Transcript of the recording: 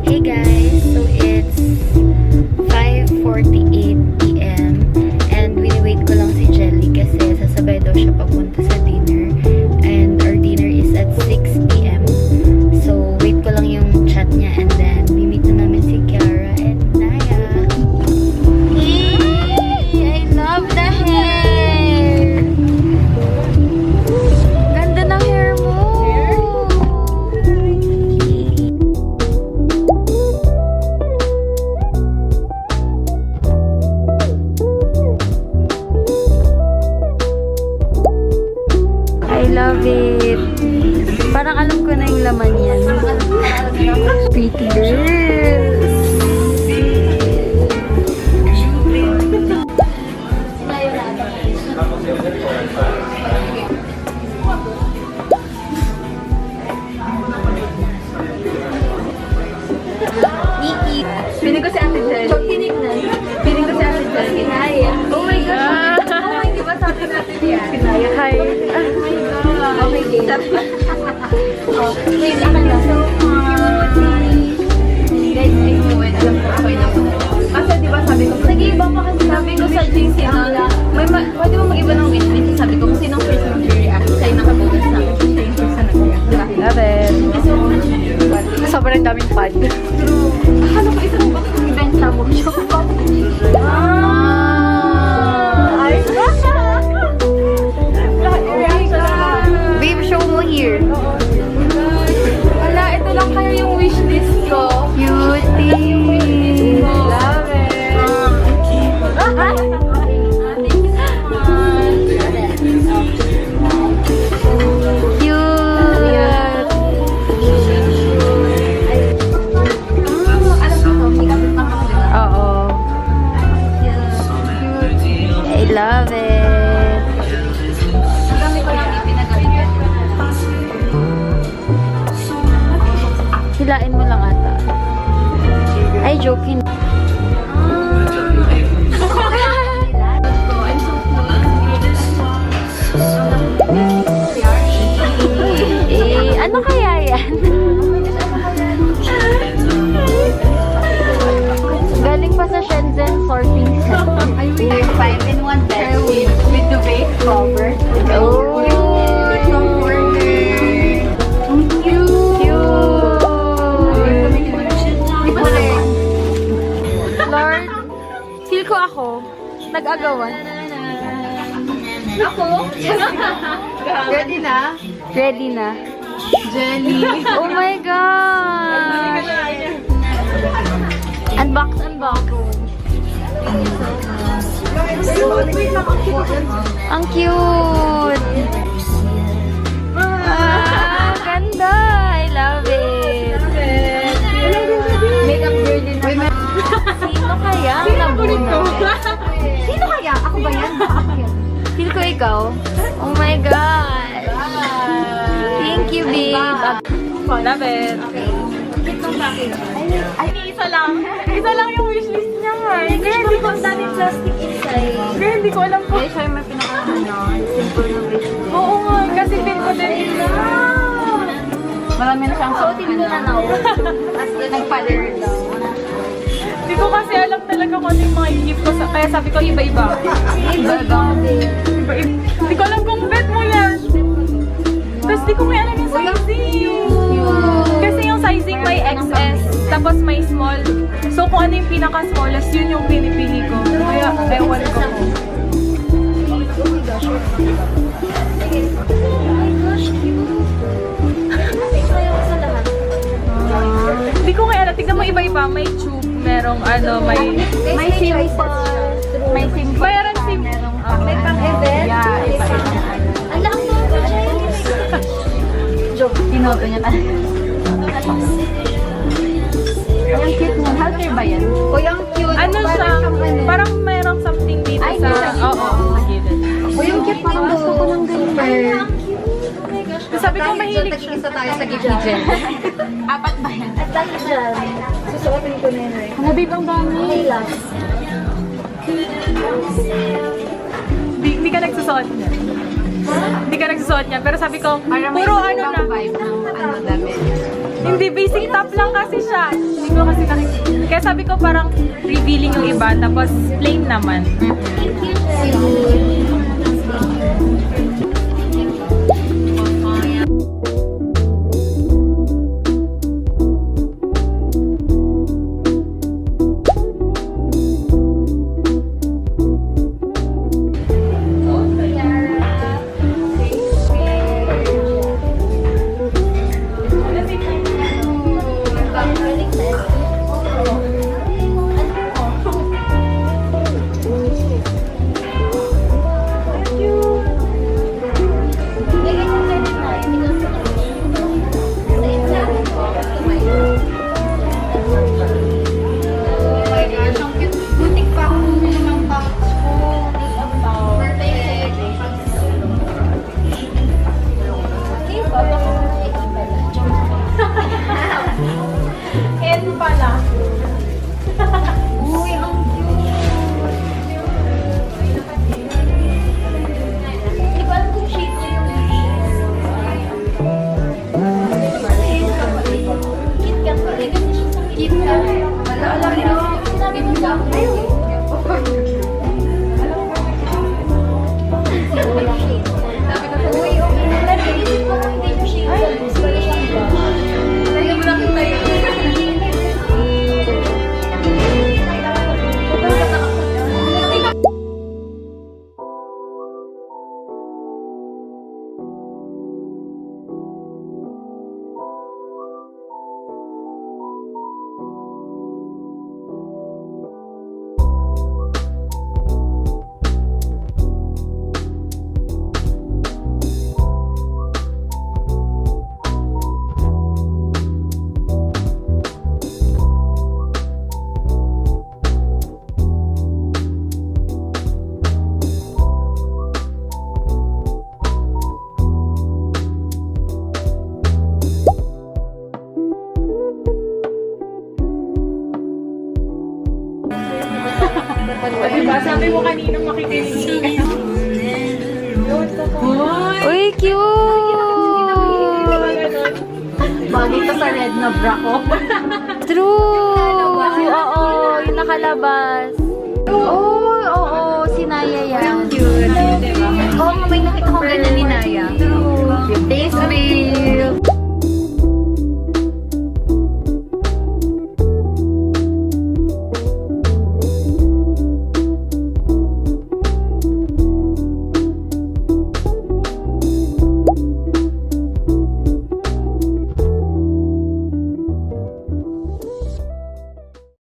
Hey guys, so it's 5:48 PM and wini-wait ko lang si Jelly kasi sasabay daw siya papunta sa dinner and our dinner is at 6 PM. So wait ko lang yung chat niya and then meet na namin si Kiara and Naya. Hey! I love the hair! Ganda ng hair mo! I love it. Parang alam ko na yung laman yan. Pretty girls. Nikki. Piling ko si Ate Jen. Piling ko si Ate Jen. Kinaya. Oh my God. Oh my, di ba sabi natin yan? Kinaya. Hi. Okay, game. Wait, ako na. So guys, I know it. Alam ko okay na po. Kasi di ba sabi ko, nag-iiba pa kasi sabi ko sa GC na, pwede mo mag-iba ng wishlist. Sabi ko, kung sinong first mag-react, sa'yo nakabukas sa akin. Siya yung first na nag-react. Love it. Kasi sobrang daming fun. True. Akala ko isang event na mo. Babe, show mo here. Wala, ito lang kayo yung wishlist ko. Cutie. Love it. Love it. Marami ko lang ipinagamit. Hilain mo lang ata. Ay, joking. Ano kaya yan? Galing pa sa Shenzhen sorting center. We're 5-in-1 bed with the base cover. Oh, Lord, feel ko ako nag-agawan. Ako? Ready na? Ready na. Jelly. Oh my God! Unbox. Ang cute! Ganda! I love it! Makeup girl din. Sino kaya ang nabuno? Sino kaya? Ako ba yan? Feel ko ikaw. Oh my God! Thank you, babe. Love it. Okay. Ay, isa lang yung wishlist niya nga. Girl, di ko daming plastic inside. Girl, hindi ko alam po. Ay, siya yung may pinaka-ano. Simple na wish. Oo nga, kasi feel ko din. Marami na siyang Suotin mo na now. As the nag-father daw. Di ko kasi alam talaga kung ano yung mga i-gift ko. Kaya sabi ko iba-iba. Iba-iba. Hindi ko alam kung bet mo yan. Tapos di ko may alam yung sizing. Kasi yung sizing may XS, tapos may small. So kung ano yung pinaka-smallest, yun yung pinipili ko. Kaya ewan ko. Hindi ko kaya alam. Tignan mo iba-iba. May tube, merong ano, may simple. May simple. Mayroon simple. May pang-event. Yeah, iba-iba. Ang lakas mo ito, joke, tinoto niya talaga. Yung cute mo. Halter ba yan? O yung cute. Ano siya? Parang mayroong something dito Ay, sa... sa gilid. Oo, sa gilid. O yung cute, parang gusto ko ng ganyan. Sabi ko mahilig siya. Isa tayo sa gift ni Jen. Apat ba yan? At dahil dyan, susuotin ko na yun. Ano babe, ang dami. Okay lang. Di ka nagsusuot niya. Hindi ka nagsusuot niya. Pero sabi ko, puro ano na. Vibe ng ano damit. Hindi, basic top lang kasi siya. Hindi ko kasi kaya sabi ko parang revealing yung iba, tapos plain naman. Butik pa ako ng box ko. Perfect. N pala. Uy, ang cute. Hindi ko alam kung shape niya yung leaves. KitKat pa rin kasi siya sa KitKat. Alam niyo, sinabi mo sa akin. Uy, okay. Nag-iisip ko kung hindi siya shape. Gusto ko siyang ba? Lagi mo lang tayo. Diba, sabi mo kaninang makikinig ka. Uy, cute! Bagay to sa red na bra ko. True! Oo, yung nakalabas. Oh!